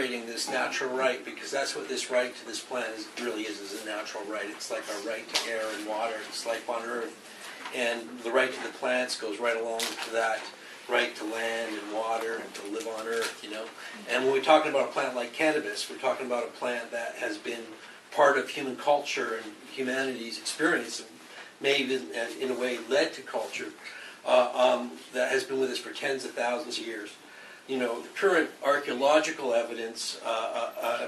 celebrating this natural right, because that's what this right to this plant really is a natural right. It's like our right to air and water, it's life on earth. And the right to the plants goes right along to that right to land and water and to live on earth, you know. And when we're talking about a plant like cannabis, we're talking about a plant that has been part of human culture and humanity's experience, and maybe in a way led to culture, that has been with us for tens of thousands of years. You know, the current archaeological evidence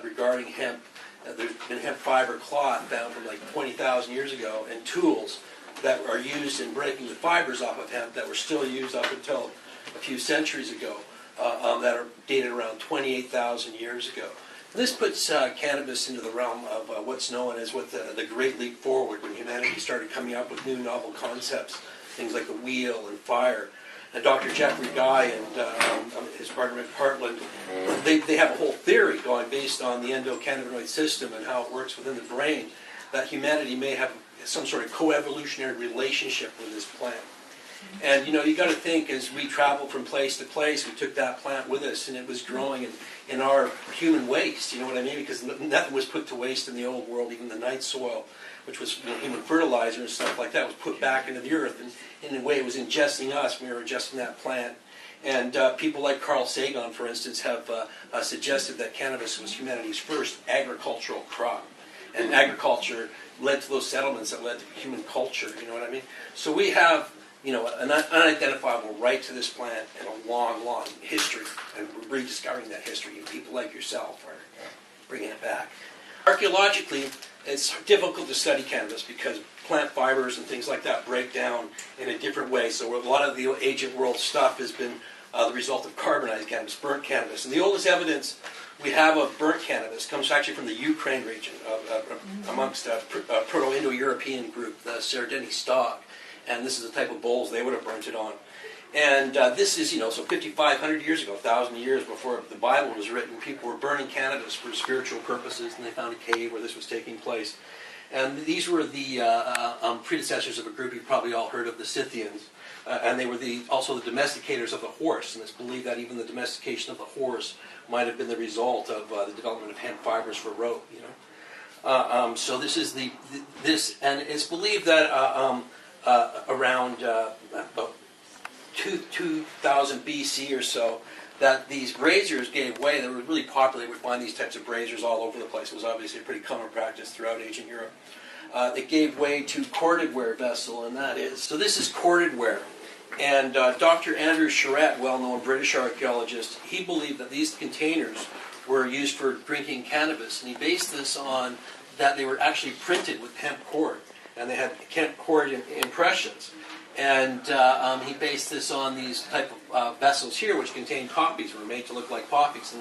regarding hemp, there's been hemp fiber cloth found from like 20,000 years ago, and tools that are used in breaking the fibers off of hemp that were still used up until a few centuries ago, that are dated around 28,000 years ago. This puts cannabis into the realm of what's known as the Great Leap Forward, when humanity started coming up with new novel concepts, things like the wheel and fire. And Dr. Jeffrey Guy and his partner Rick Hartland, they have a whole theory going based on the endocannabinoid system and how it works within the brain, that humanity may have some sort of co-evolutionary relationship with this plant. And you know, you got to think, as we travel from place to place, we took that plant with us, and it was growing in our human waste. You know what I mean? Because nothing was put to waste in the old world. Even the night soil, which was human fertilizer and stuff like that, was put back into the earth, and in a way, it was ingesting us. We were ingesting that plant. And people like Carl Sagan, for instance, have suggested that cannabis was humanity's first agricultural crop, and agriculture led to those settlements that led to human culture. You know what I mean? So we have, you know, an unidentifiable right to this plant and a long, long history, and we're rediscovering that history. And people like yourself are bringing it back. Archaeologically, it's difficult to study cannabis because plant fibers and things like that break down in a different way. So a lot of the ancient world stuff has been the result of carbonized cannabis, burnt cannabis. And the oldest evidence we have of burnt cannabis comes actually from the Ukraine region, amongst a Proto-Indo-European group, the Syrian stock. And this is the type of bowls they would have burnt it on. And this is, you know, so 5,500 years ago, 1,000 years before the Bible was written, people were burning cannabis for spiritual purposes, and they found a cave where this was taking place. And these were the predecessors of a group you've probably all heard of, the Scythians. And they were also the domesticators of the horse, and it's believed that even the domestication of the horse might have been the result of the development of hemp fibers for rope, you know. So this is and it's believed that around about 2000 BC or so, that these braziers gave way. They were really popular. We find these types of braziers all over the place. It was obviously a pretty common practice throughout ancient Europe. They gave way to corded ware vessel, and that is, so this is corded ware. And Dr. Andrew Charette, well-known British archaeologist, he believed that these containers were used for drinking cannabis, and he based this on that they were actually printed with hemp cord, and they had hemp cord impressions. And he based this on these type of vessels here, which contained poppies, were made to look like poppies.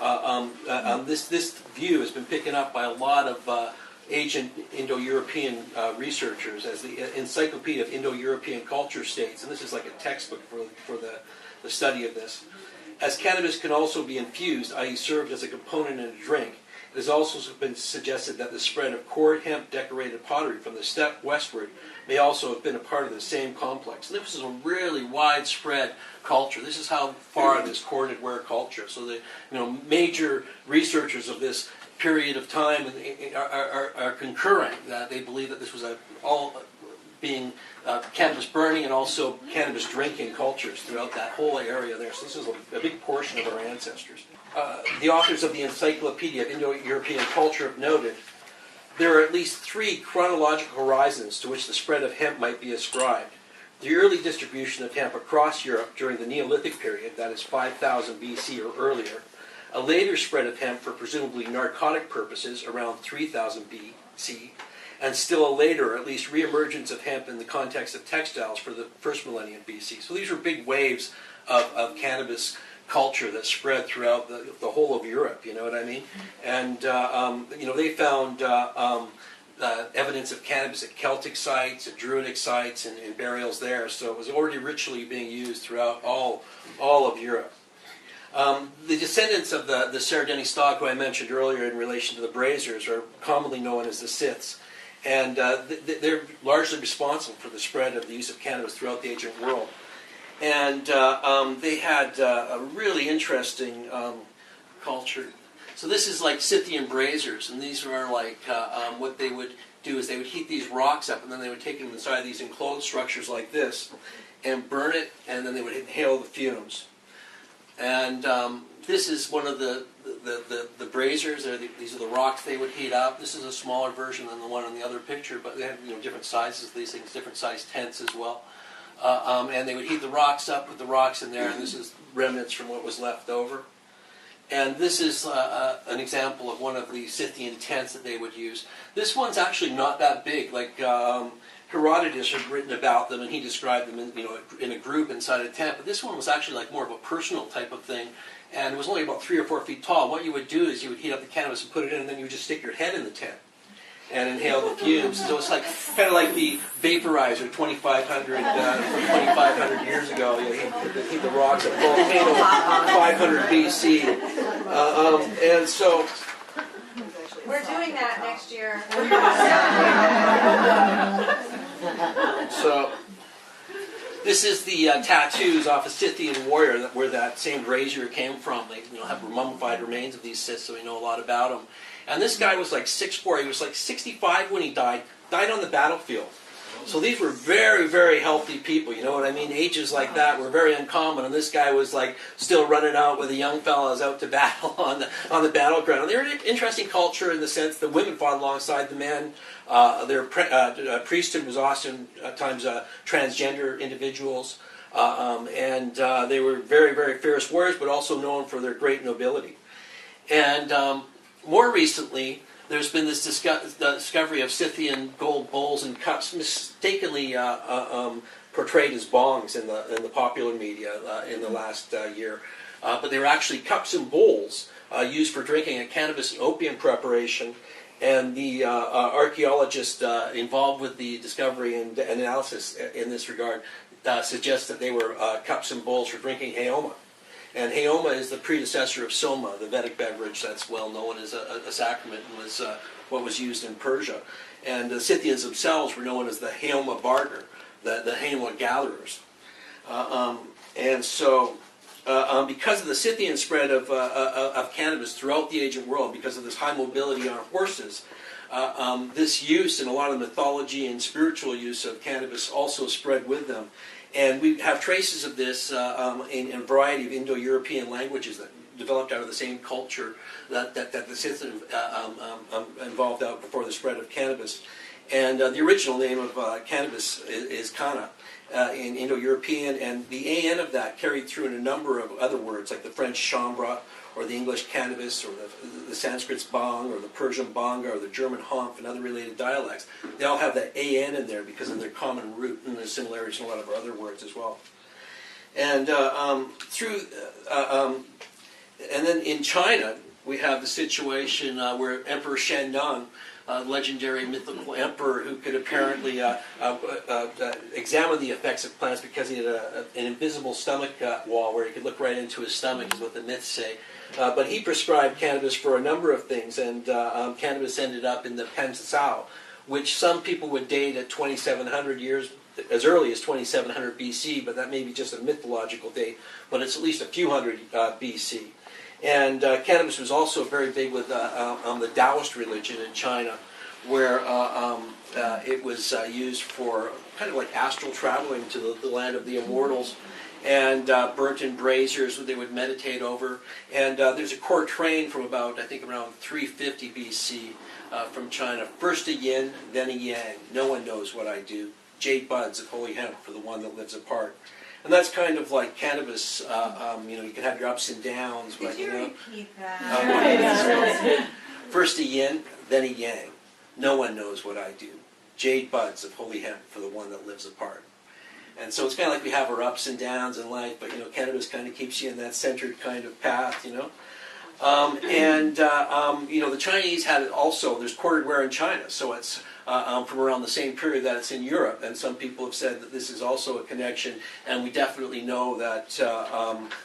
And this view has been picking up by a lot of ancient Indo-European researchers, as the Encyclopedia of Indo-European Culture states, and this is like a textbook for the study of this. As cannabis can also be infused, i.e. served as a component in a drink, it has also been suggested that the spread of cord hemp decorated pottery from the steppe westward may also have been a part of the same complex. And this is a really widespread culture. This is how far this corded ware culture. So the major researchers of this period of time are concurring that they believe that this was all being cannabis burning and also cannabis drinking cultures throughout that whole area there. So this is a big portion of our ancestors. The authors of the Encyclopedia of Indo-European Culture have noted there are at least 3 chronological horizons to which the spread of hemp might be ascribed. The early distribution of hemp across Europe during the Neolithic period, that is 5000 BC or earlier, a later spread of hemp for presumably narcotic purposes around 3000 BC, and still a later, at least, reemergence of hemp in the context of textiles for the first millennium BC. So these were big waves of cannabis culture that spread throughout the whole of Europe, you know what I mean? And, they found evidence of cannabis at Celtic sites, at Druidic sites, and in burials there. So it was already ritually being used throughout all of Europe. The descendants of the Syrian stock, who I mentioned earlier in relation to the braziers, are commonly known as the Scyths. And they're largely responsible for the spread of the use of cannabis throughout the ancient world. And they had a really interesting culture. So this is like Scythian braziers, and these are like what they would do is they would heat these rocks up, and then they would take them inside these enclosed structures like this, and burn it, and then they would inhale the fumes. And this is one of the braziers. These are the rocks they would heat up. This is a smaller version than the one in the other picture, but they have different sizes of these things, different sized tents as well. And they would heat the rocks up, put the rocks in there, and this is remnants from what was left over. And this is an example of one of the Scythian tents that they would use. This one's actually not that big. Like Herodotus had written about them, and he described them in a group inside a tent. But this one was actually like more of a personal type of thing, and it was only about 3 or 4 feet tall. What you would do is you would heat up the cannabis and put it in, and then you would just stick your head in the tent and inhale the fumes. So it's like kind of like the vaporizer 2,500 years ago. You heat the rocks at a volcano 500 BC, and so. We're doing that next year. So this is the tattoos off a Scythian warrior where that same brazier came from. They have mummified remains of these Scyths, so we know a lot about them. And this guy was like 6'4". He was like 65 when he died on the battlefield. So these were very, very healthy people, you know what I mean? Ages like that were very uncommon, and this guy was like still running out with the young fellas out to battle on the battleground. And they were an interesting culture in the sense that women fought alongside the men. Their priesthood was often at times transgender individuals, and they were very, very fierce warriors, but also known for their great nobility. And more recently, there's been this discovery of Scythian gold bowls and cups mistakenly portrayed as bongs in the popular media in the last year. But they were actually cups and bowls used for drinking a cannabis and opium preparation. And the archaeologist involved with the discovery and analysis in this regard suggests that they were cups and bowls for drinking heoma. And heoma is the predecessor of Soma, the Vedic beverage that's well known as a sacrament and was what was used in Persia. And the Scythians themselves were known as the heoma barter, the heoma gatherers. And so because of the Scythian spread of cannabis throughout the ancient world, because of this high mobility on horses, this use and a lot of mythology and spiritual use of cannabis also spread with them. And we have traces of this in a variety of Indo-European languages that developed out of the same culture that the Scythians involved out before the spread of cannabis. And the original name of cannabis is Canna in Indo-European, and the AN of that carried through in a number of other words, like the French chambre, or the English cannabis, or the Sanskrit's bang, or the Persian banga, or the German humph, and other related dialects. They all have that AN in there because of their common root, and there's similarities in a lot of other words as well. And and then in China, we have the situation where Emperor Shandong, legendary mythical emperor who could apparently examine the effects of plants because he had an invisible stomach wall where he could look right into his stomach, is what the myths say. But he prescribed cannabis for a number of things, and cannabis ended up in the Pansao, which some people would date at 2,700 years, as early as 2,700 BC, but that may be just a mythological date, but it's at least a few hundred BC. And cannabis was also very big with the Taoist religion in China, where it was used for kind of like astral traveling to the land of the immortals, and burnt in braziers that they would meditate over. And there's a quatrain from about, I think, around 350 BC from China. First a yin, then a yang. No one knows what I do. Jade buds of holy hemp for the one that lives apart. And that's kind of like cannabis. You can have your ups and downs. Could but, you repeat that? First a yin, then a yang. No one knows what I do. Jade buds of holy hemp for the one that lives apart. And so it's kind of like we have our ups and downs in life, but cannabis kind of keeps you in that centered kind of path, the Chinese had it also. There's corded ware in China, so it's from around the same period that it's in Europe, and some people have said that this is also a connection, and we definitely know that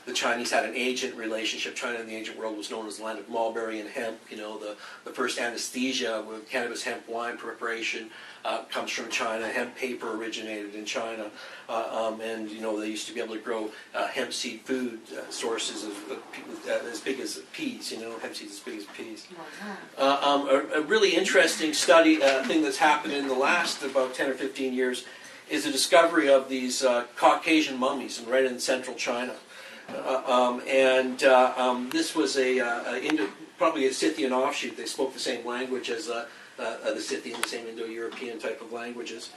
the Chinese had an agent relationship. China in the ancient world was known as the land of mulberry and hemp. The first anesthesia with cannabis hemp wine preparation comes from China. Hemp paper originated in China, and they used to be able to grow hemp seed food sources as big as peas, hemp seeds as big as peas. A really interesting study, thing that's happened in the last about 10 or 15 years is the discovery of these Caucasian mummies right in central China. This was probably a Scythian offshoot. They spoke the same language as the Scythian, the same Indo-European type of languages.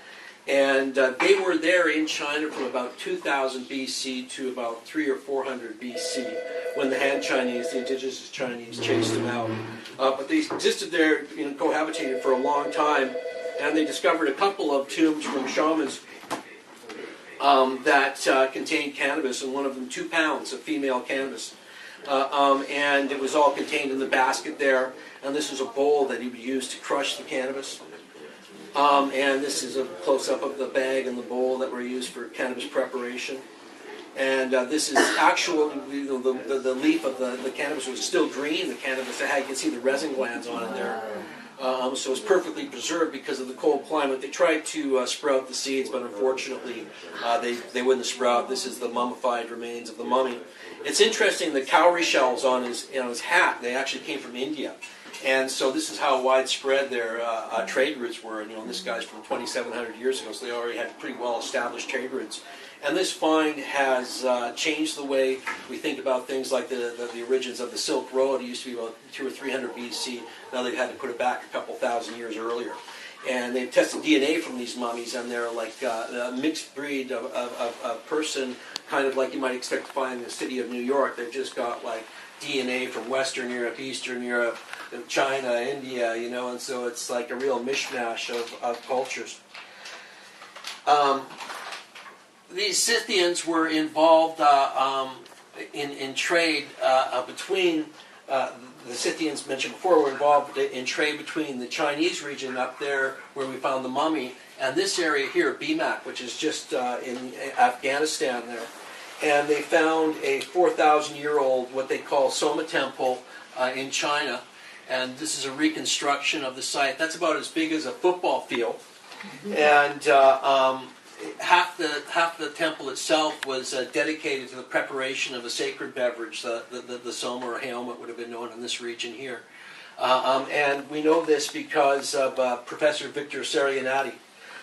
And they were there in China from about 2000 BC to about 300 or 400 BC when the Han Chinese, the indigenous Chinese, chased them out. But they existed there, cohabitated for a long time, and they discovered a couple of tombs from shamans that contained cannabis, and one of them 2 pounds of female cannabis. And it was all contained in the basket there, and this was a bowl that he would use to crush the cannabis. And this is a close-up of the bag and the bowl that were used for cannabis preparation. And this is actual, the leaf of the cannabis was still green. The cannabis, you can see the resin glands on it there. So it's perfectly preserved because of the cold climate. They tried to sprout the seeds, but unfortunately they wouldn't sprout. This is the mummified remains of the mummy. It's interesting, the cowrie shells on his hat, they actually came from India. And so this is how widespread their trade routes were. And this guy's from 2,700 years ago, so they already had pretty well-established trade routes. And this find has changed the way we think about things like the origins of the Silk Road. It used to be about 200 or 300 BC. Now they've had to put it back a couple thousand years earlier. And they've tested DNA from these mummies, and they're like a mixed breed of person, kind of like you might expect to find in the city of New York. They've just got like DNA from Western Europe, Eastern Europe, China, India, and so it's like a real mishmash of cultures. These Scythians were involved in trade between, the Scythians mentioned before were involved in trade between the Chinese region up there where we found the mummy and this area here, Bimak, which is just in Afghanistan there. And they found a 4,000-year-old, what they call Soma temple in China. And this is a reconstruction of the site. That's about as big as a football field. And half the temple itself was dedicated to the preparation of a sacred beverage, the Soma or Helmet would have been known in this region here. And we know this because of Professor Victor Sarianati,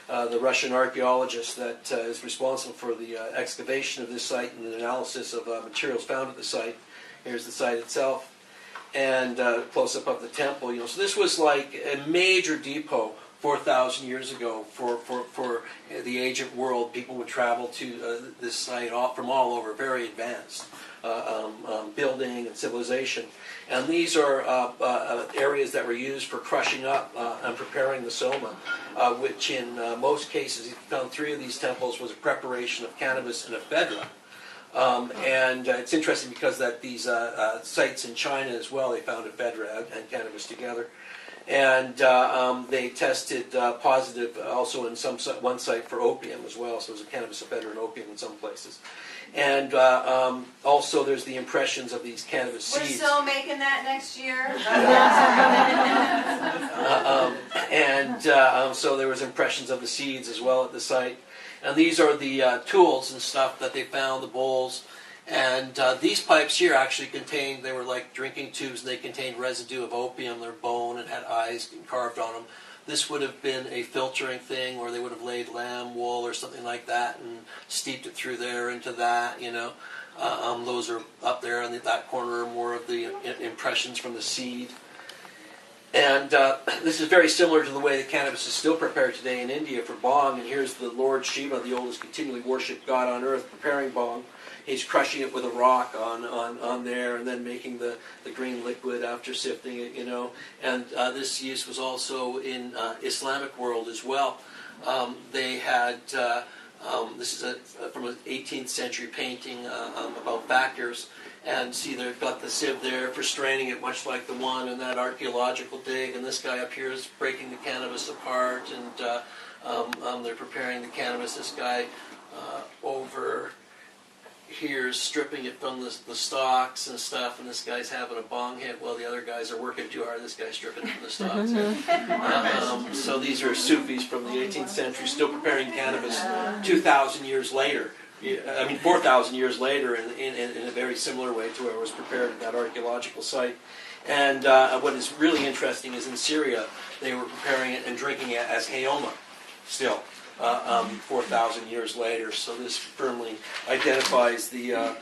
the Russian archaeologist that is responsible for the excavation of this site and the analysis of materials found at the site. Here's the site itself. And close-up of the temple. So this was like a major depot 4,000 years ago for the ancient world. People would travel to this site from all over, very advanced building and civilization. And these are areas that were used for crushing up and preparing the Soma, which in most cases, you found 3 of these temples was a preparation of cannabis and ephedra. And it's interesting because that these sites in China as well, they found ephedra and cannabis together. And they tested positive also in one site for opium as well. So there's a cannabis, ephedra, and opium in some places. And also there's the impressions of these cannabis seeds. We're still making that next year. So there was impressions of the seeds as well at the site. And these are the tools and stuff that they found, the bowls. And these pipes here actually contained, they were like drinking tubes, and they contained residue of opium, their bone, and had eyes carved on them. This would have been a filtering thing where they would have laid lamb wool or something like that and steeped it through there into that, Those are up there in that corner are more of the impressions from the seed. And this is very similar to the way the cannabis is still prepared today in India for bhang. And here's the Lord Shiva, the oldest continually worshipped god on earth, preparing bhang. He's crushing it with a rock on there and then making the green liquid after sifting it, And this use was also in Islamic world as well. They had, this is from an 18th century painting about fakirs. And see, they've got the sieve there for straining it, much like the one in that archaeological dig. And this guy up here is breaking the cannabis apart, and they're preparing the cannabis. This guy over here is stripping it from the stalks and stuff, and this guy's having a bong hit while the other guys are working too hard. This guy's stripping it from the stalks. So these are Sufis from the 18th century, still preparing cannabis 2,000 years later. I mean, 4,000 years later in a very similar way to where it was prepared at that archaeological site. And what is really interesting is in Syria, they were preparing it and drinking it as hayoma still, 4,000 years later. So this firmly identifies the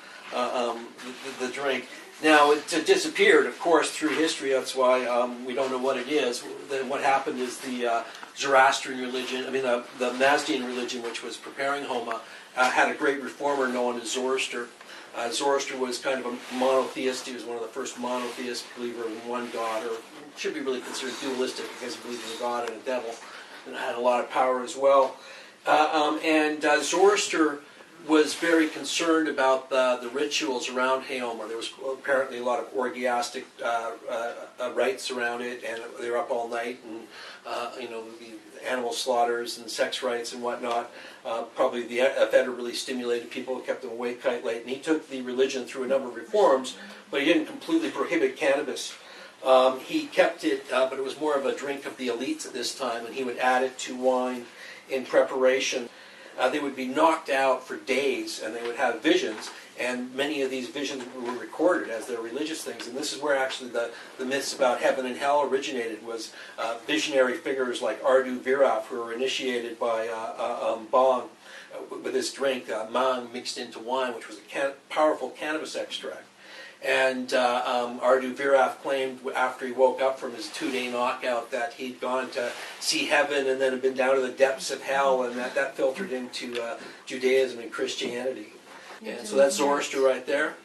drink. Now, it disappeared, of course, through history. That's why we don't know what it is. Then what happened is the Zoroastrian religion, the Mazdian religion, which was preparing homa, had a great reformer known as Zoroaster. Zoroaster was kind of a monotheist. He was one of the first monotheist believer in one god, or should be really considered dualistic because he believed in a god and a devil, and had a lot of power as well. Zoroaster was very concerned about the rituals around hayoma. There was apparently a lot of orgiastic rites around it, and they were up all night, and the animal slaughters and sex rites and whatnot. Probably the federally stimulated people who kept them awake quite late. And he took the religion through a number of reforms, but he didn't completely prohibit cannabis. He kept it, but it was more of a drink of the elites at this time, and he would add it to wine in preparation. They would be knocked out for days, and they would have visions, and many of these visions were recorded as their religious things. And this is where actually the myths about heaven and hell originated, was visionary figures like Ardu Viraf, who were initiated by bong with this drink, mang mixed into wine, which was a powerful cannabis extract. And Ardu Viraf claimed after he woke up from his 2-day knockout that he'd gone to see heaven and then had been down to the depths of hell, and that filtered into Judaism and Christianity. And so that's Zoroaster right there.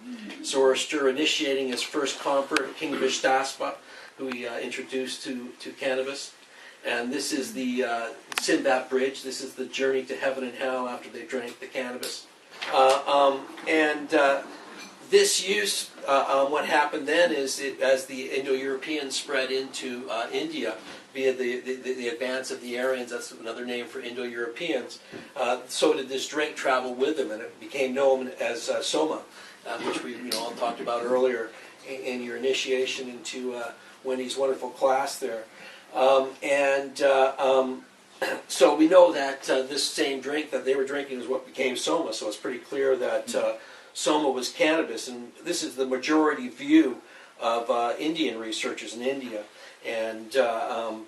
Zoroaster initiating his first convert, King Vishtaspa, who he introduced to cannabis. And this is the Sinbad Bridge. This is the journey to heaven and hell after they drank the cannabis. This use, what happened then is as the Indo-Europeans spread into India via the advance of the Aryans, that's another name for Indo-Europeans, so did this drink travel with them, and it became known as Soma, which we all talked about earlier in your initiation into Wendy's wonderful class there. So we know that this same drink that they were drinking is what became Soma, so it's pretty clear that Soma was cannabis, and this is the majority view of Indian researchers in India. And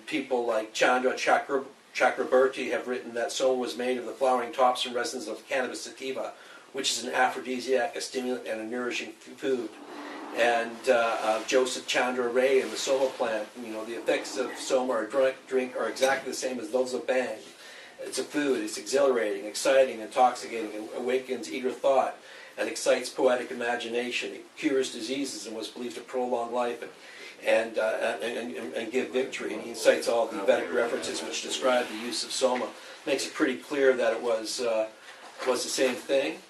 people like Chandra Chakraborty have written that Soma was made of the flowering tops and resins of cannabis sativa, which is an aphrodisiac, a stimulant, and a nourishing food. And Joseph Chandra Ray and the Soma plant, the effects of Soma or drink are exactly the same as those of Bang. It's a food, it's exhilarating, exciting, intoxicating, and awakens eager thought, and excites poetic imagination. It cures diseases and was believed to prolong life and give victory. And he cites all the Vedic references which describe the use of Soma. Makes it pretty clear that it was the same thing.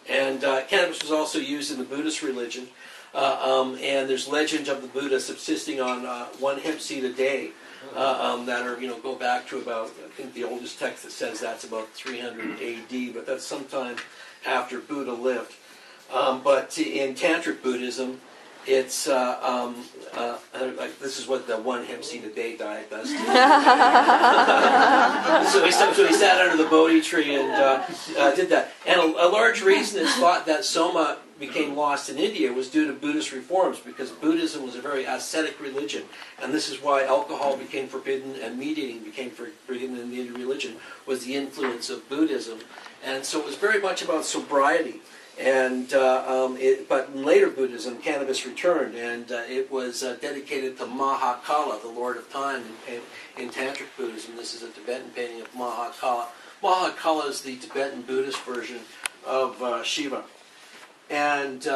And cannabis was also used in the Buddhist religion. And there's legends of the Buddha subsisting on 1 hemp seed a day that are, go back to about, I think the oldest text that says that's about 300 AD, but that's sometime after Buddha lived. But in Tantric Buddhism, it's this is what the 1 hemp seed a day diet does. So he sat under the Bodhi tree and did that. And a large reason it's thought that Soma became lost in India was due to Buddhist reforms, because Buddhism was a very ascetic religion, and this is why alcohol became forbidden and meat eating became forbidden in the Indian religion, was the influence of Buddhism. And so it was very much about sobriety. And but in later Buddhism, cannabis returned, and it was dedicated to Mahakala, the Lord of Time, in Tantric Buddhism. This is a Tibetan painting of Mahakala. Mahakala is the Tibetan Buddhist version of Shiva. And did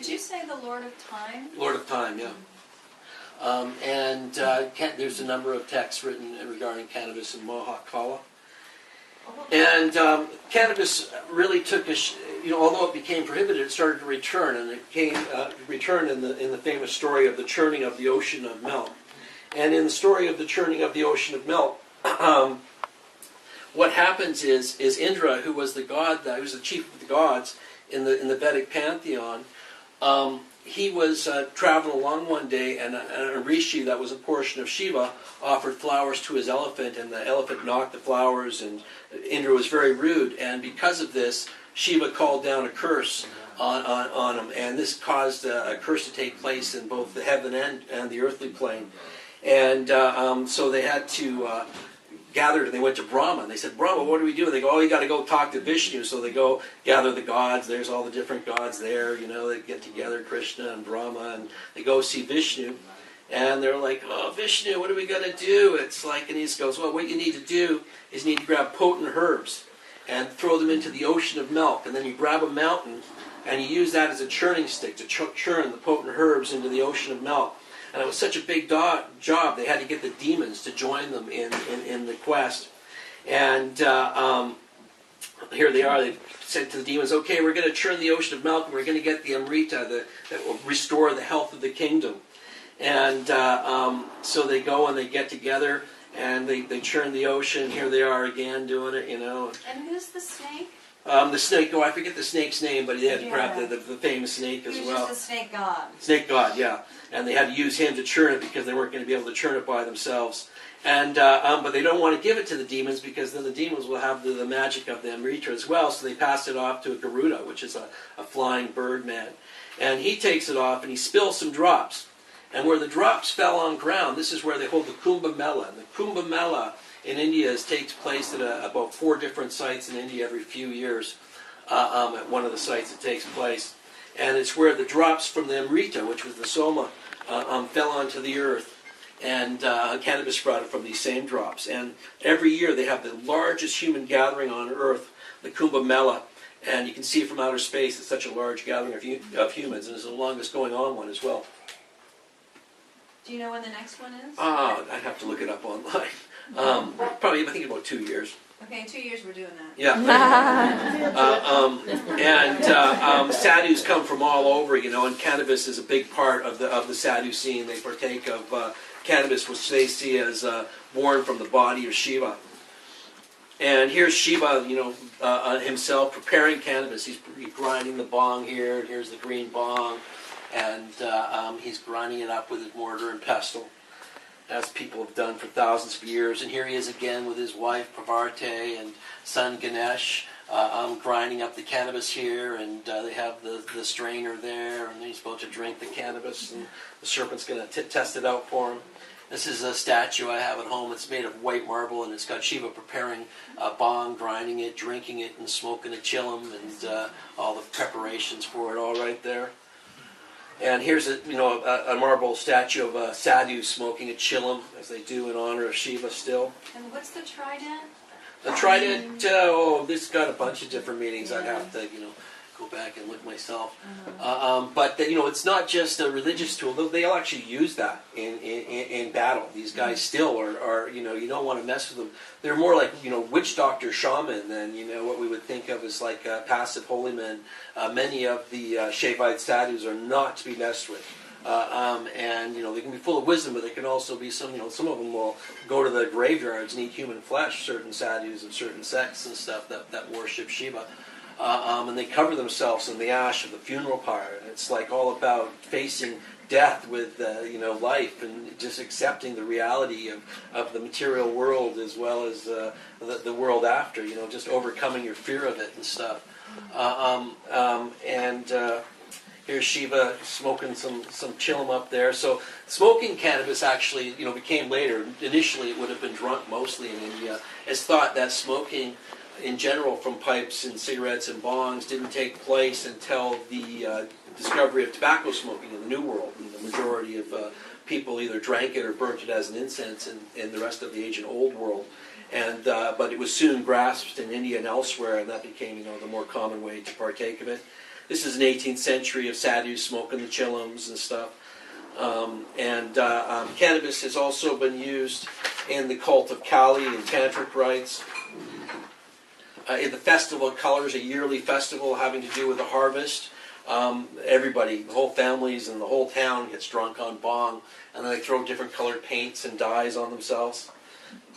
you say the Lord of Time? Lord of Time, yeah. There's a number of texts written regarding cannabis and Mahakala. And cannabis really took although it became prohibited, it started to return, and it came returned in the famous story of the churning of the ocean of milk. And in the story of the churning of the ocean of milk, what happens is Indra, who was the god, who was the chief of the gods in the Vedic pantheon, he was traveling along one day, and a rishi that was a portion of Shiva offered flowers to his elephant, and the elephant knocked the flowers, and Indra was very rude. And because of this, Shiva called down a curse on him, and this caused a curse to take place in both the heaven and the earthly plane. And so they had to gathered, and they went to Brahma, and they said, Brahma, what do we do? And they go, oh, you got to go talk to Vishnu. So they go gather the gods. There's all the different gods there, they get together, Krishna and Brahma, and they go see Vishnu. And they're like, oh, Vishnu, what are we going to do? It's like, and he just goes, well, what you need to do is you need to grab potent herbs and throw them into the ocean of milk. And then you grab a mountain, and you use that as a churning stick to churn the potent herbs into the ocean of milk. And it was such a big job, they had to get the demons to join them in the quest. And here they are. They said to the demons, okay, we're going to churn the ocean of milk, and we're going to get the Amrita that will restore the health of the kingdom. And so they go and they get together, and they churn the ocean. Here they are again doing it, And who's the snake? The snake, I forget the snake's name, but he had to grab the famous snake as well. He was just a snake god. Snake god, yeah. And they had to use him to churn it because they weren't going to be able to churn it by themselves. And but they don't want to give it to the demons because then the demons will have the magic of the Amrita as well, so they pass it off to a Garuda, which is a flying bird man. And he takes it off and he spills some drops. And where the drops fell on ground, this is where they hold the Kumbh Mela. And the Kumbh Mela in India takes place at about 4 different sites in India every few years. At one of the sites it takes place. And it's where the drops from the Amrita, which was the Soma, fell onto the earth. And Cannabis brought it from these same drops. And every year they have the largest human gathering on earth, the Kumbh Mela. And you can see it from outer space. It's such a large gathering of humans, and it's the longest going on one as well. Do you know when the next one is? I'd have to look it up online. Probably, I think about 2 years. Okay, in 2 years we're doing that. Yeah. And sadhus come from all over, and cannabis is a big part of the sadhu scene. They partake of cannabis, which they see as born from the body of Shiva. And here's Shiva, himself preparing cannabis. He's grinding the bong here, and here's the green bong. And he's grinding it up with his mortar and pestle, as people have done for thousands of years. And here he is again with his wife Parvati and son Ganesh, grinding up the cannabis here, and they have the strainer there, and he's about to drink the cannabis, and the serpent's going to test it out for him. This is a statue I have at home. It's made of white marble, and it's got Shiva preparing a bong, grinding it, drinking it, and smoking a chillum, and all the preparations for it all right there. And here's a marble statue of a sadhu smoking a chillum, as they do in honor of Shiva still. And what's the trident? The trident, this has got a bunch of different meanings. Yeah. I'd have to, go back and look myself. But it's not just a religious tool. They'll actually use that in battle. These guys still are you don't want to mess with them. They're more like, witch doctor, shaman than, what we would think of as like passive holy men. Many of the Shaivite sadhus are not to be messed with. And they can be full of wisdom, but they can also be some of them will go to the graveyards and eat human flesh, certain sadhus of certain sects and stuff that worship Shiva. And they cover themselves in the ash of the funeral pyre. And it's like all about facing death with life, and just accepting the reality of the material world as well as the world after. Just overcoming your fear of it and stuff. Here's Shiva smoking some chillum up there. So smoking cannabis actually became later. Initially it would have been drunk mostly in India. It's thought that smoking in general from pipes and cigarettes and bongs didn't take place until the discovery of tobacco smoking in the New World. And the majority of people either drank it or burnt it as an incense in the rest of the ancient Old World. And but it was soon grasped in India and elsewhere, and that became the more common way to partake of it. This is an 18th century of sadhus smoking the chillums and stuff. Cannabis has also been used in the cult of Kali and tantric rites. In the Festival of Colors, a yearly festival having to do with the harvest, everybody, the whole families and the whole town gets drunk on bong, and then they throw different colored paints and dyes on themselves.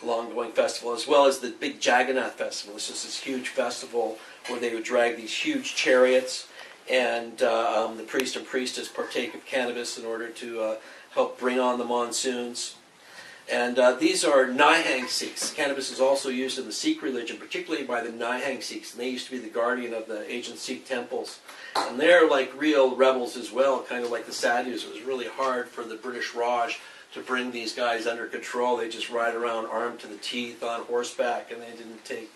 Long-going festival, as well as the big Jagannath festival. This is this huge festival where they would drag these huge chariots, and the priest and priestess partake of cannabis in order to help bring on the monsoons. And these are Nihang Sikhs. Cannabis is also used in the Sikh religion, particularly by the Nihang Sikhs. And they used to be the guardian of the ancient Sikh temples. And they're like real rebels as well, kind of like the Sadhus. It was really hard for the British Raj to bring these guys under control. They just ride around armed to the teeth on horseback, and they didn't take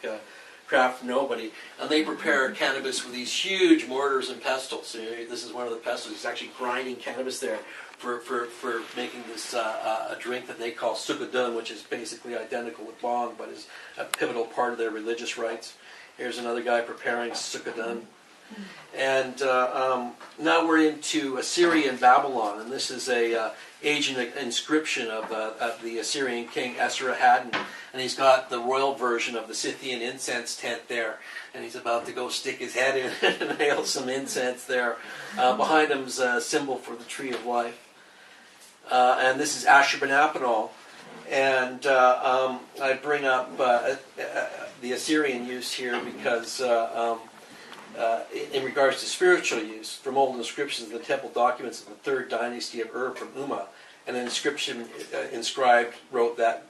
crap from nobody. And they prepare cannabis with these huge mortars and pestles. So this is one of the pestles. It's actually grinding cannabis there for making this a drink that they call sukadun, which is basically identical with bong, but is a pivotal part of their religious rites. Here's another guy preparing sukadun. And now we're into Syrian Babylon, and this is a ancient inscription of the Assyrian king Esarhaddon, and he's got the royal version of the Scythian incense tent there, and he's about to go stick his head in and nail some incense there. Behind him's a symbol for the tree of life. And this is Ashurbanipal, and I bring up the Assyrian use here because in regards to spiritual use, from old inscriptions in the temple documents of the 3rd dynasty of Ur from Umma, an inscription inscribed wrote that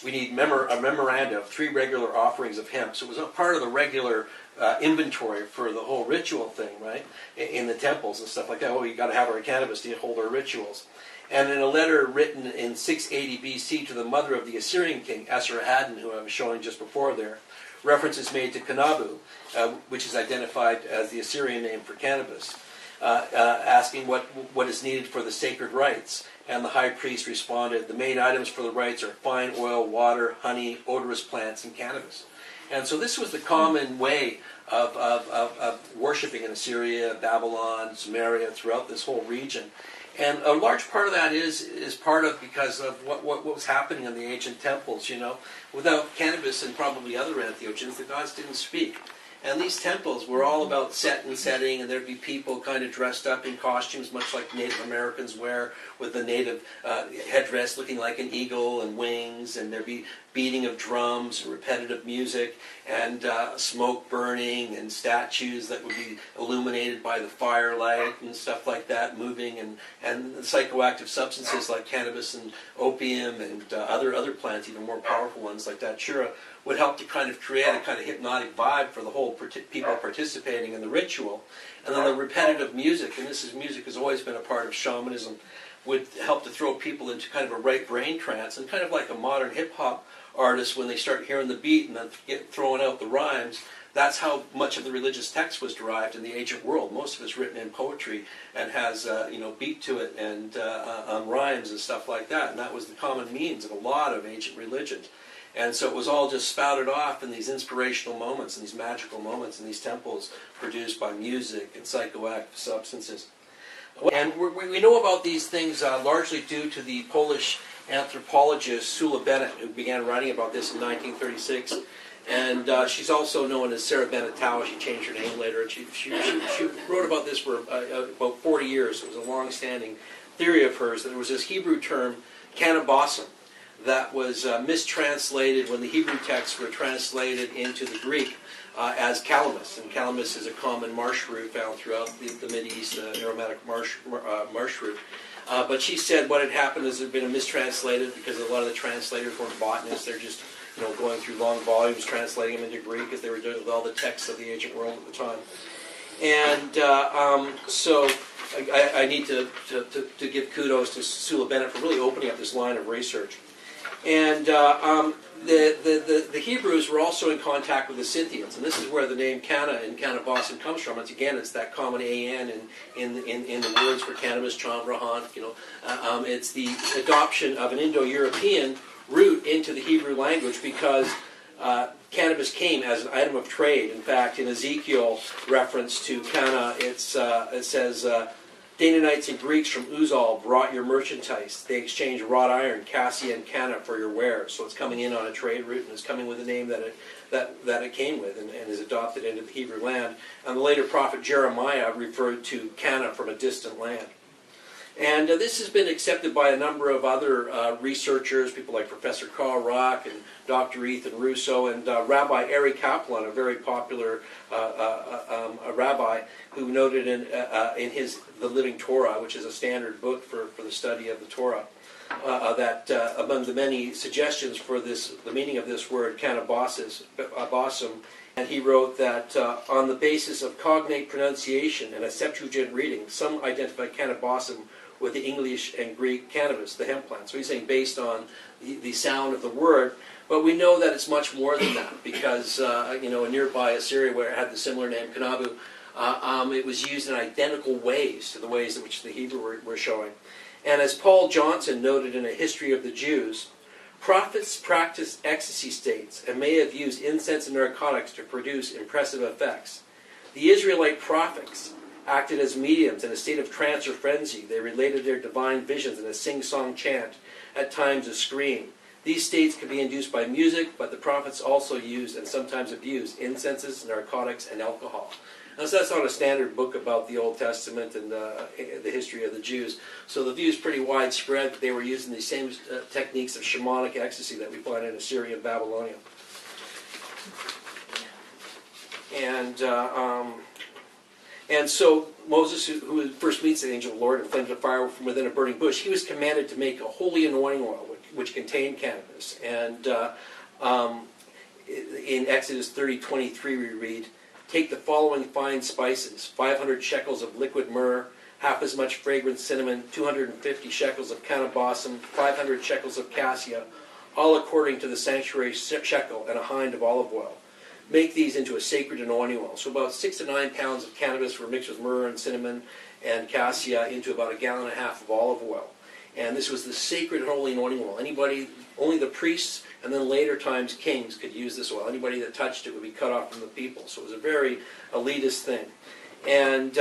we need a memoranda of 3 regular offerings of hemp. So it was a part of the regular inventory for the whole ritual thing, right? In the temples and stuff like that. Oh, you got to have our cannabis to hold our rituals. And in a letter written in 680 BC to the mother of the Assyrian king, Esarhaddon, who I was showing just before there, reference is made to Kanabu, which is identified as the Assyrian name for cannabis, asking what is needed for the sacred rites. And the high priest responded, the main items for the rites are fine oil, water, honey, odorous plants, and cannabis. And so this was the common way of worshipping in Assyria, Babylon, Samaria, throughout this whole region. And a large part of that is part of because of what was happening in the ancient temples, you know. Without cannabis and probably other entheogens, the gods didn't speak. And these temples were all about set and setting, and there'd be people kind of dressed up in costumes, much like Native Americans wear, with the native headdress looking like an eagle and wings, and there'd be beating of drums and repetitive music, and smoke burning, and statues that would be illuminated by the firelight and stuff like that, moving, and psychoactive substances like cannabis and opium and other plants, even more powerful ones like datura, would help to kind of create a kind of hypnotic vibe for the whole people participating in the ritual. And then the repetitive music, and music has always been a part of shamanism, would help to throw people into kind of a right brain trance, and kind of like a modern hip-hop artist, when they start hearing the beat and then get throwing out the rhymes, that's how much of the religious text was derived in the ancient world. Most of it's written in poetry and has beat to it and rhymes and stuff like that, and that was the common means of a lot of ancient religions. And so it was all just spouted off in these inspirational moments and these magical moments in these temples produced by music and psychoactive substances. And we know about these things largely due to the Polish anthropologist Soma Bennett, who began writing about this in 1936. And she's also known as Sarah Bennett Tao. She changed her name later. And she wrote about this for about 40 years. It was a long-standing theory of hers that there was this Hebrew term, cannabis, that was mistranslated when the Hebrew texts were translated into the Greek as calamus. And calamus is a common marsh root found throughout the Mideast, aromatic marsh root. But she said what had happened is it had been mistranslated because a lot of the translators weren't botanists. They're just going through long volumes, translating them into Greek, as they were doing with all the texts of the ancient world at the time. And so I need to give kudos to Sula Bennett for really opening up this line of research. And the Hebrews were also in contact with the Scythians, and this is where the name canna in Cannabis comes from. Once again, it's that common an in the words for cannabis, chandrahan. It's the adoption of an Indo-European root into the Hebrew language because cannabis came as an item of trade. In fact, in Ezekiel reference to canna, it says, Danaanites and Greeks from Uzal brought your merchandise. They exchanged wrought iron, cassia, and canna for your wares. So it's coming in on a trade route, and it's coming with the name that it came with, and is adopted into the Hebrew land. And the later prophet Jeremiah referred to canna from a distant land. And this has been accepted by a number of other researchers, people like Professor Carl Rock and Dr. Ethan Russo, and Rabbi Ari Kaplan, a very popular a rabbi, who noted in his The Living Torah, which is a standard book for the study of the Torah, that among the many suggestions for the meaning of this word, cannabis, and he wrote that on the basis of cognate pronunciation and a Septuagint reading, some identify cannabis with the English and Greek cannabis, the hemp plant. So he's saying based on the sound of the word, but we know that it's much more than that, because in nearby Assyria, where it had the similar name Kanabu, it was used in identical ways to the ways in which the Hebrew were showing. And as Paul Johnson noted in A History of the Jews, prophets practiced ecstasy states and may have used incense and narcotics to produce impressive effects. The Israelite prophets acted as mediums in a state of trance or frenzy. They related their divine visions in a sing-song chant, at times a scream. These states could be induced by music, but the prophets also used and sometimes abused incenses, narcotics, and alcohol. Now, so that's not a standard book about the Old Testament and the history of the Jews. So the view is pretty widespread that they were using the same techniques of shamanic ecstasy that we find in Syrian Babylon. And so Moses, who first meets the angel of the Lord and flames of fire from within a burning bush, he was commanded to make a holy anointing oil, which contained cannabis. And in Exodus 30:23 we read, "Take the following fine spices, 500 shekels of liquid myrrh, half as much fragrant cinnamon, 250 shekels of cannabis, 500 shekels of cassia, all according to the sanctuary shekel, and a hind of olive oil. Make these into a sacred anointing oil." So about 6 to 9 pounds of cannabis were mixed with myrrh and cinnamon and cassia into about 1.5 gallons of olive oil. And this was the sacred holy anointing oil. Only the priests and then later times kings could use this oil. Anybody that touched it would be cut off from the people. So it was a very elitist thing. And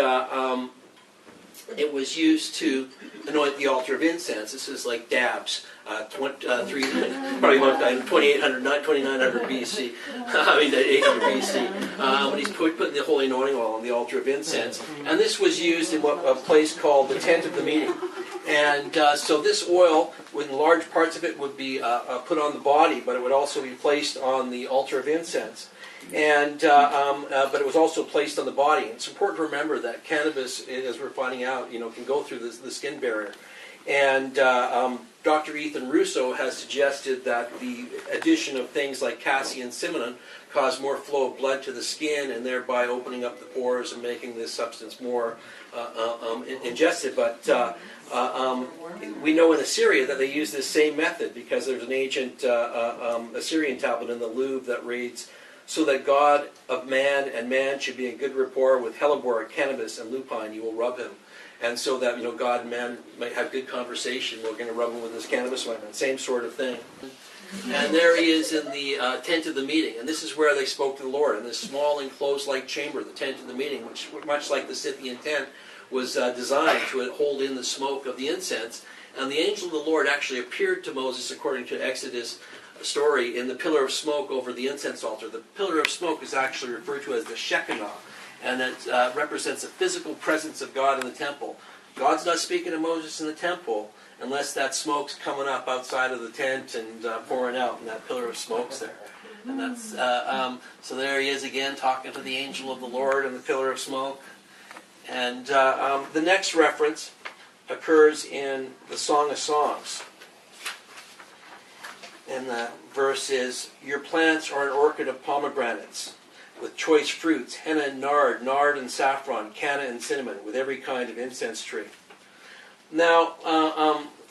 it was used to anoint the altar of incense. This is like dabs, probably 2800, not 2900 BC. 800 BC. When he's putting the holy anointing oil on the altar of incense. And this was used in a place called the tent of the meeting. And so this oil, with large parts of it, would be put on the body, but it would also be placed on the altar of incense. And but it was also placed on the body. And it's important to remember that cannabis, as we're finding out, can go through the skin barrier. And Dr. Ethan Russo has suggested that the addition of things like cassia and cinnamon cause more flow of blood to the skin, and thereby opening up the pores and making this substance more ingested. But we know in Assyria that they use this same method, because there's an ancient Assyrian tablet in the Louvre that reads, "So that God of man and man should be in good rapport with hellebore, cannabis, and lupine, you will rub him." And so that God and man might have good conversation, we're going to rub him with this cannabis ointment. Same sort of thing. And there he is in the tent of the meeting. And this is where they spoke to the Lord, in this small enclosed-like chamber, the tent of the meeting, which, much like the Scythian tent, was designed to hold in the smoke of the incense. And the angel of the Lord actually appeared to Moses, according to Exodus story, in the pillar of smoke over the incense altar. The pillar of smoke is actually referred to as the Shekinah, and it represents the physical presence of God in the temple. God's not speaking to Moses in the temple unless that smoke's coming up outside of the tent and pouring out, and that pillar of smoke's there. And that's so there he is again, talking to the angel of the Lord in the pillar of smoke. And the next reference occurs in the Song of Songs. And the verse is, "Your plants are an orchard of pomegranates, with choice fruits, henna and nard and saffron, canna and cinnamon, with every kind of incense tree." Now,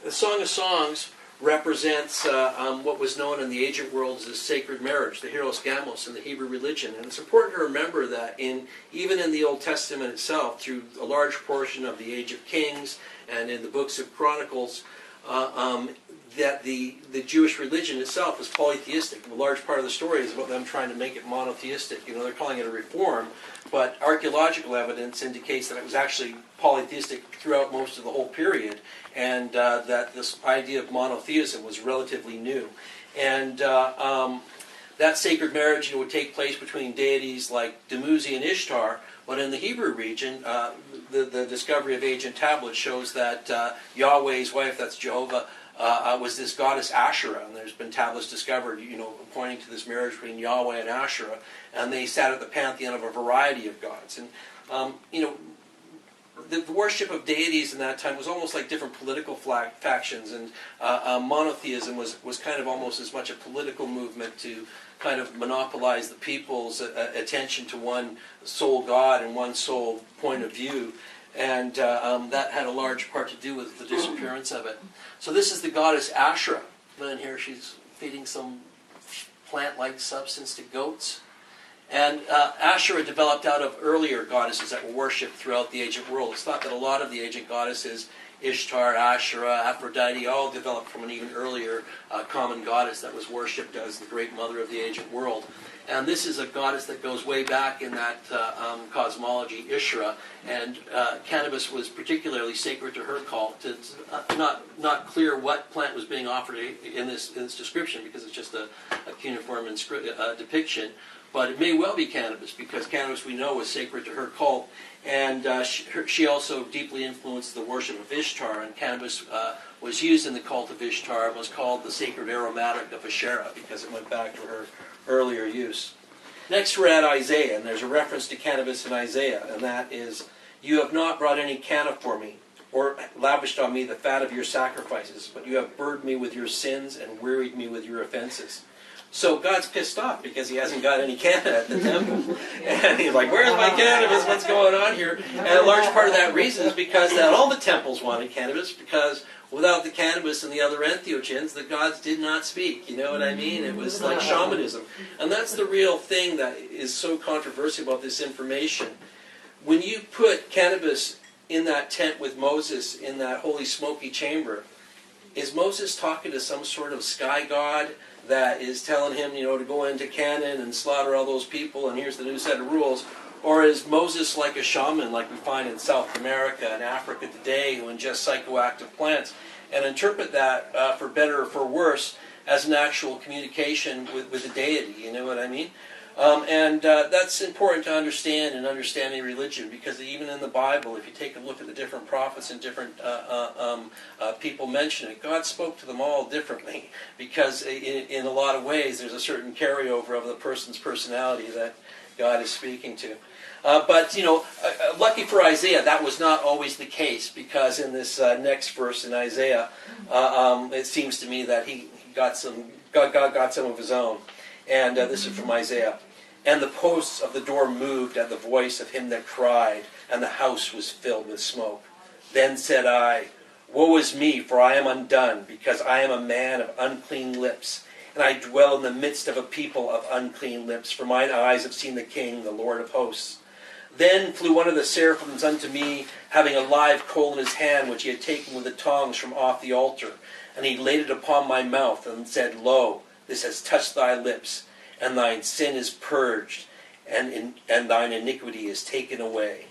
the Song of Songs represents what was known in the ancient world as sacred marriage, the hieros gamos in the Hebrew religion. And it's important to remember that even in the Old Testament itself, through a large portion of the Age of Kings and in the books of Chronicles, that the Jewish religion itself is polytheistic. A large part of the story is about them trying to make it monotheistic. They're calling it a reform, but archaeological evidence indicates that it was actually polytheistic throughout most of the whole period, and that this idea of monotheism was relatively new. And that sacred marriage would take place between deities like Dumuzi and Ishtar, but in the Hebrew region, the discovery of ancient tablets shows that Yahweh's wife, that's Jehovah, was this goddess Asherah, and there's been tablets discovered, pointing to this marriage between Yahweh and Asherah, and they sat at the pantheon of a variety of gods. And the worship of deities in that time was almost like different political factions, and monotheism was kind of almost as much a political movement to kind of monopolize the people's attention to one sole God and one sole point of view. And that had a large part to do with the disappearance of it. So this is the goddess Asherah. And here she's feeding some plant-like substance to goats. And Asherah developed out of earlier goddesses that were worshipped throughout the ancient world. It's thought that a lot of the ancient goddesses, Ishtar, Asherah, Aphrodite, all developed from an even earlier common goddess that was worshipped as the great mother of the ancient world. And this is a goddess that goes way back in that cosmology, Ishra, and cannabis was particularly sacred to her cult. It's not clear what plant was being offered in this description, because it's just a cuneiform depiction, but it may well be cannabis, because cannabis, we know, was sacred to her cult, and she also deeply influenced the worship of Ishtar, and cannabis was used in the cult of Ishtar and was called the sacred aromatic of Asherah, because it went back to her earlier use. Next we're at Isaiah, and there's a reference to cannabis in Isaiah, and that is, "You have not brought any canna for me, or lavished on me the fat of your sacrifices, but you have burdened me with your sins and wearied me with your offenses." So God's pissed off because he hasn't got any canna at the temple. And he's like, where's my cannabis? What's going on here? And a large part of that reason is because that all the temples wanted cannabis, because without the cannabis and the other entheogens, the gods did not speak. You know what I mean? It was like shamanism. And that's the real thing that is so controversial about this information. When you put cannabis in that tent with Moses in that holy smoky chamber, is Moses talking to some sort of sky god that is telling him, to go into Canaan and slaughter all those people, and here's the new set of rules? Or is Moses like a shaman, like we find in South America and Africa today, who ingest psychoactive plants and interpret that, for better or for worse, as an actual communication with the deity? You know what I mean? And that's important to understand in understanding religion, because even in the Bible, if you take a look at the different prophets and different people mention it, God spoke to them all differently, because in a lot of ways there's a certain carryover of the person's personality that God is speaking to. But lucky for Isaiah, that was not always the case, because in this next verse in Isaiah, it seems to me that God got some of his own. And this is from Isaiah. "And the posts of the door moved at the voice of him that cried, and the house was filled with smoke. Then said I, Woe is me, for I am undone, because I am a man of unclean lips, and I dwell in the midst of a people of unclean lips, for mine eyes have seen the King, the Lord of hosts. Then flew one of the seraphims unto me, having a live coal in his hand, which he had taken with the tongs from off the altar. And he laid it upon my mouth, and said, Lo, this has touched thy lips, and thine sin is purged, and thine iniquity is taken away."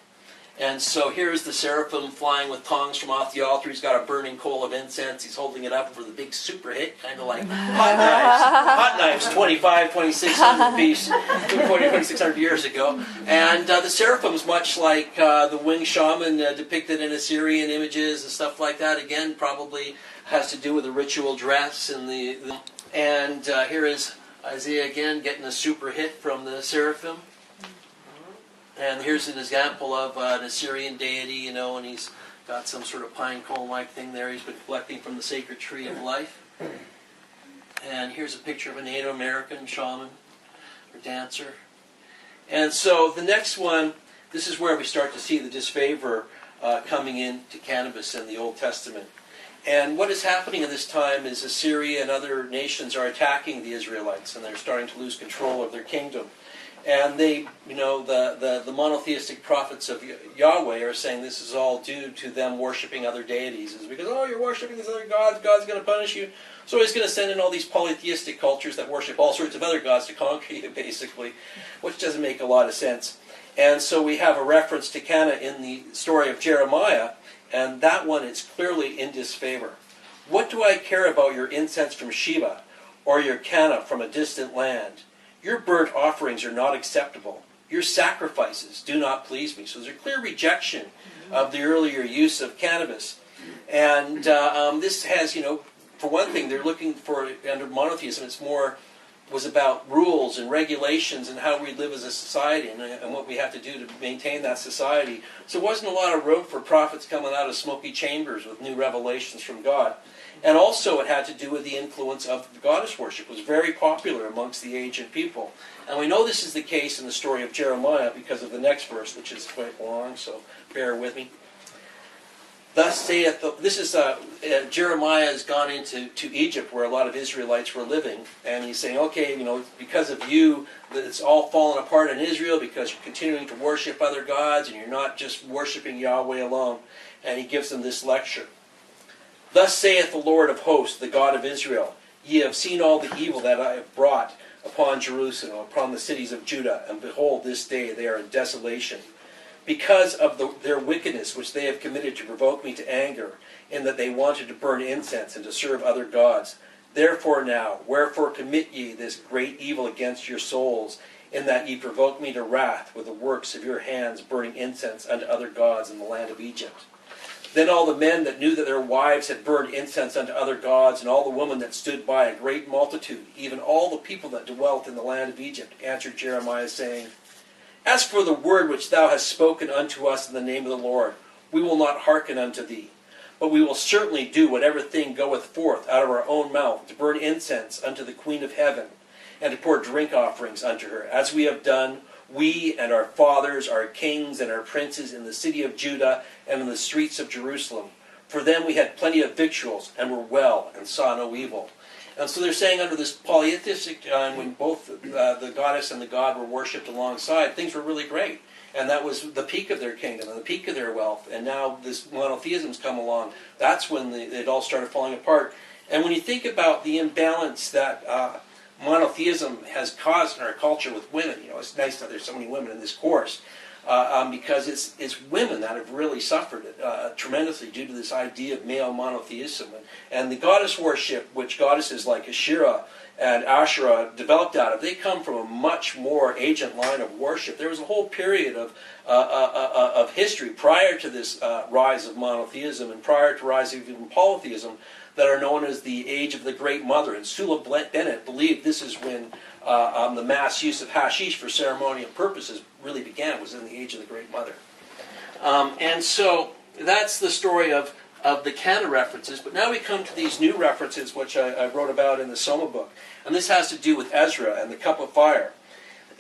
And so here is the seraphim flying with tongs from off the altar. He's got a burning coal of incense. He's holding it up for the big super hit, kind of like hot knives. Hot knives, 2,600 piece, 2,600 years ago. And the seraphim's much like the winged shaman depicted in Assyrian images and stuff like that. Again, probably has to do with the ritual dress and And here is Isaiah again getting a super hit from the seraphim. And here's an example of an Assyrian deity, and he's got some sort of pine cone-like thing there he's been collecting from the sacred tree of life. And here's a picture of a Native American shaman or dancer. And so the next one, this is where we start to see the disfavor coming into cannabis in the Old Testament. And what is happening in this time is Assyria and other nations are attacking the Israelites, and they're starting to lose control of their kingdom. And they, the monotheistic prophets of Yahweh are saying this is all due to them worshiping other deities. It's because, you're worshiping these other gods, God's going to punish you. So he's going to send in all these polytheistic cultures that worship all sorts of other gods to conquer you, basically, which doesn't make a lot of sense. And so we have a reference to canna in the story of Jeremiah, and that one is clearly in disfavor. "What do I care about your incense from Sheba, or your canna from a distant land? Your burnt offerings are not acceptable. Your sacrifices do not please me. So there's a clear rejection of the earlier use of cannabis. And this has, for one thing, they're looking for, under monotheism, was about rules and regulations and how we live as a society and what we have to do to maintain that society. So there wasn't a lot of room for prophets coming out of smoky chambers with new revelations from God. And also it had to do with the influence of goddess worship. It was very popular amongst the ancient people. And we know this is the case in the story of Jeremiah because of the next verse, which is quite long, so bear with me. Thus saith, Jeremiah has gone into Egypt where a lot of Israelites were living, and he's saying, okay, because of you, it's all fallen apart in Israel because you're continuing to worship other gods and you're not just worshiping Yahweh alone. And he gives them this lecture. Thus saith the Lord of hosts, the God of Israel, ye have seen all the evil that I have brought upon Jerusalem, upon the cities of Judah, and behold, this day they are in desolation. Because of their wickedness which they have committed to provoke me to anger, in that they wanted to burn incense and to serve other gods. Therefore now, wherefore commit ye this great evil against your souls, in that ye provoke me to wrath with the works of your hands, burning incense unto other gods in the land of Egypt? Then all the men that knew that their wives had burned incense unto other gods, and all the women that stood by, a great multitude, even all the people that dwelt in the land of Egypt, answered Jeremiah, saying, As for the word which thou hast spoken unto us in the name of the Lord, we will not hearken unto thee. But we will certainly do whatever thing goeth forth out of our own mouth, to burn incense unto the Queen of Heaven, and to pour drink offerings unto her, as we have done, we and our fathers, our kings and our princes in the city of Judah and in the streets of Jerusalem. For them we had plenty of victuals, and were well, and saw no evil. And so they're saying under this polytheistic time, when both the goddess and the god were worshipped alongside, things were really great. And that was the peak of their kingdom and the peak of their wealth. And now this monotheism's come along. That's when it all started falling apart. And when you think about the imbalance that monotheism has caused in our culture with women, it's nice that there's so many women in this course, because it's women that have really suffered tremendously due to this idea of male monotheism. And the goddess worship, which goddesses like Asherah and Asherah developed out of, they come from a much more ancient line of worship. There was a whole period of history prior to this rise of monotheism and prior to rise of even polytheism that are known as the Age of the Great Mother. And Soma Bennett believed this is when the mass use of hashish for ceremonial purposes really began, was in the Age of the Great Mother. And so that's the story of the Canna references. But now we come to these new references, which I wrote about in the Soma book. And this has to do with Ezra and the cup of fire.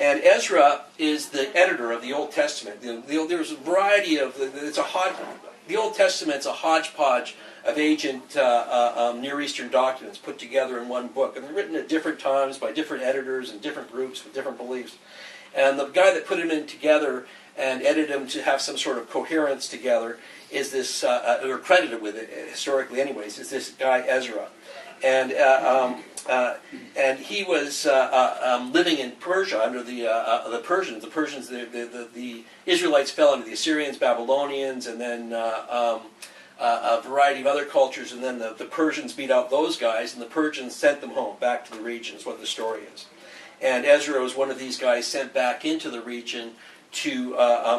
And Ezra is the editor of the Old Testament. There's a variety of, the Old Testament's a hodgepodge of ancient Near Eastern documents put together in one book. And they're written at different times by different editors and different groups with different beliefs. And the guy that put them in together and edited them to have some sort of coherence together is this, or credited with it historically anyways, is this guy Ezra. And he was living in Persia under the Persians. The Persians, the Israelites fell under the Syrians, Babylonians, and then a variety of other cultures, and then the Persians beat out those guys, and the Persians sent them home, back to the region, is what the story is. And Ezra was one of these guys sent back into the region to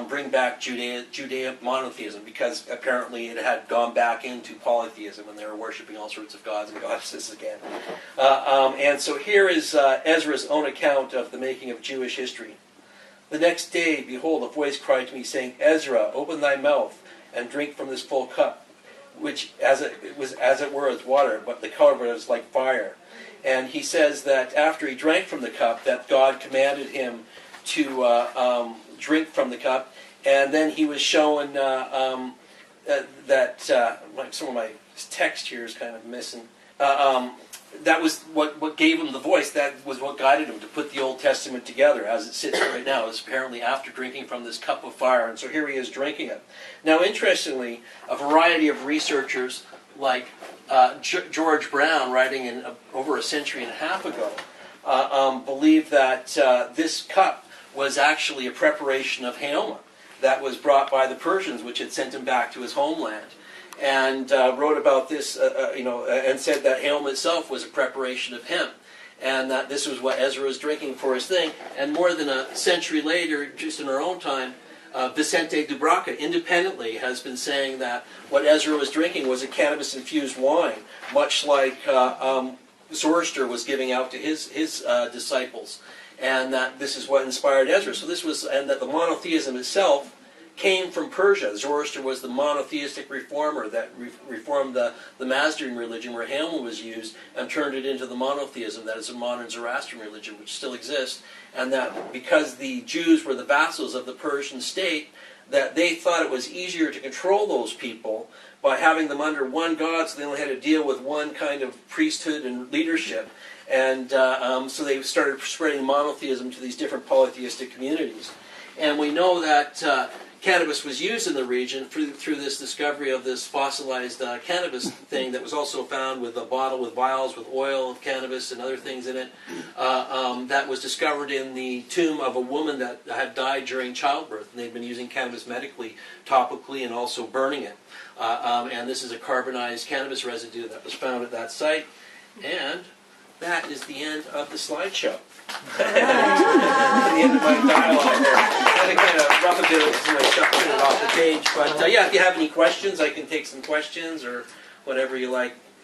bring back Judea monotheism, because apparently it had gone back into polytheism and they were worshipping all sorts of gods and goddesses again. And so here is Ezra's own account of the making of Jewish history. The next day, behold, a voice cried to me, saying, Ezra, open thy mouth and drink from this full cup, which as it were as water, but the color of it is like fire. And he says that after he drank from the cup, that God commanded him to drink from the cup, and then he was shown that some of my text here is kind of missing. That was what gave him the voice. That was what guided him to put the Old Testament together as it sits right now. Is apparently after drinking from this cup of fire, and so here he is drinking it. Now, interestingly, a variety of researchers like George Brown, writing in over a century and a half ago, believe that this cup was actually a preparation of Haoma that was brought by the Persians, which had sent him back to his homeland, and wrote about this, and said that Haoma itself was a preparation of hemp. and that this was what Ezra was drinking for his thing. And more than a century later, just in our own time, Vicente Dubraca independently has been saying that what Ezra was drinking was a cannabis-infused wine, much like Zoroaster was giving out to his disciples, and that this is what inspired Ezra. So this was, and that the monotheism itself came from Persia. Zoroaster was the monotheistic reformer that reformed the Mazdaean religion where Hamelin was used and turned it into the monotheism that is a modern Zoroastrian religion, which still exists. And that because the Jews were the vassals of the Persian state, that they thought it was easier to control those people by having them under one god, so they only had to deal with one kind of priesthood and leadership. And so they started spreading monotheism to these different polytheistic communities. And we know that cannabis was used in the region through this discovery of this fossilized cannabis thing that was also found with a bottle with vials with oil of cannabis and other things in it, that was discovered in the tomb of a woman that had died during childbirth, and they'd been using cannabis medically, topically, and also burning it. And this is a carbonized cannabis residue that was found at that site. And that is the end of the slideshow. The end of my dialogue there. I had to kind of rough a bit of my stuff, put it off the page. But yeah, if you have any questions, I can take some questions or whatever you like.